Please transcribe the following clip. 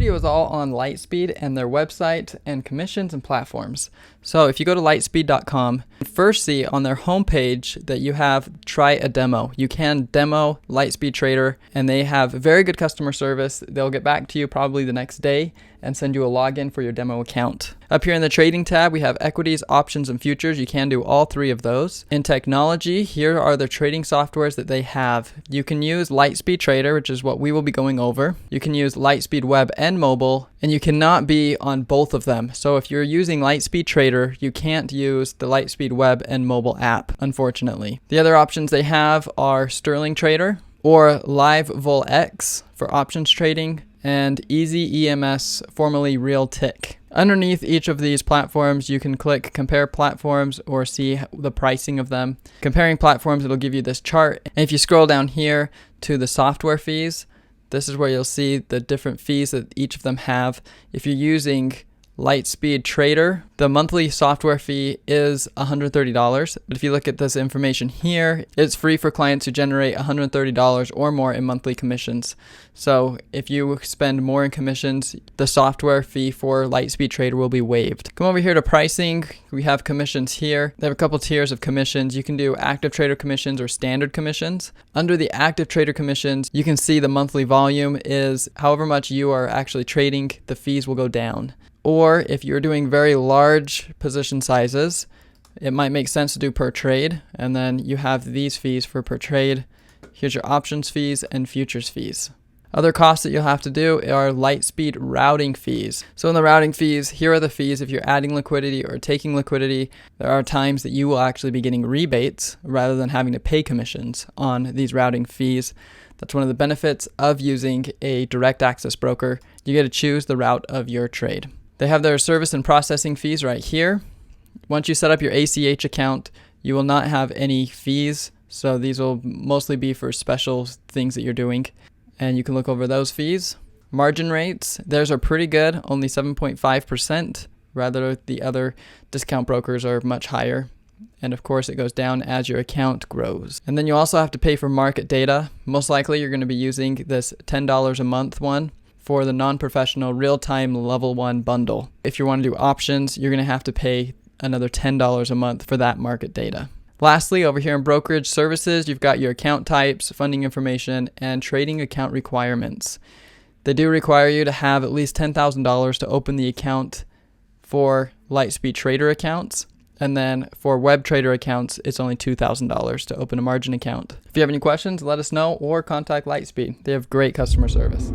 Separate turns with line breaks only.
video is all on Lightspeed and their website and commissions and platforms. So if you go to lightspeed.com, first see on their homepage that you have try a demo. You can demo Lightspeed Trader and they have very good customer service. They'll get back to you probably the next day and send you a login for your demo account. Up here in the trading tab, we have equities, options, and futures. You can do all three of those. In technology, here are the trading softwares that they have. You can use Lightspeed Trader, which is what we will be going over. You can use Lightspeed Web and mobile, and you cannot be on both of them. So if you're using Lightspeed Trader, you can't use the Lightspeed Web and mobile app, unfortunately. The other options they have are Sterling Trader or Live Vol X for options trading, and Easy EMS, formerly Real Tick. Underneath each of these platforms, you can click compare platforms or see the pricing of them. Comparing platforms, it'll give you this chart. And if you scroll down here to the software fees, this is where you'll see the different fees that each of them have. If you're using Lightspeed Trader, the monthly software fee is $130. But if you look at this information here, it's free for clients who generate $130 or more in monthly commissions. So if you spend more in commissions, the software fee for Lightspeed Trader will be waived. Come over here to pricing. We have commissions here. They have a couple tiers of commissions. You can do active trader commissions or standard commissions. Under the active trader commissions, you can see the monthly volume is however much you are actually trading, the fees will go down. Or if you're doing very large position sizes, it might make sense to do per trade. And then you have these fees for per trade. Here's your options fees and futures fees. Other costs that you'll have to do are Lightspeed routing fees. So in the routing fees, here are the fees if you're adding liquidity or taking liquidity. There are times that you will actually be getting rebates rather than having to pay commissions on these routing fees. That's one of the benefits of using a direct access broker. You get to choose the route of your trade. They have their service and processing fees right here. Once you set up your ACH account, you will not have any fees. So these will mostly be for special things that you're doing. And you can look over those fees. Margin rates, theirs are pretty good, only 7.5%. Rather, the other discount brokers are much higher. And of course, it goes down as your account grows. And then you also have to pay for market data. Most likely, you're going to be using this $10 a month one for the non-professional real-time level 1 bundle. If you want to do options, you're going to have to pay another $10 a month for that market data. Lastly, over here in Brokerage Services, you've got your account types, funding information, and trading account requirements. They do require you to have at least $10,000 to open the account for Lightspeed Trader accounts. And then for web trader accounts, it's only $2,000 to open a margin account. If you have any questions, let us know or contact Lightspeed. They have great customer service.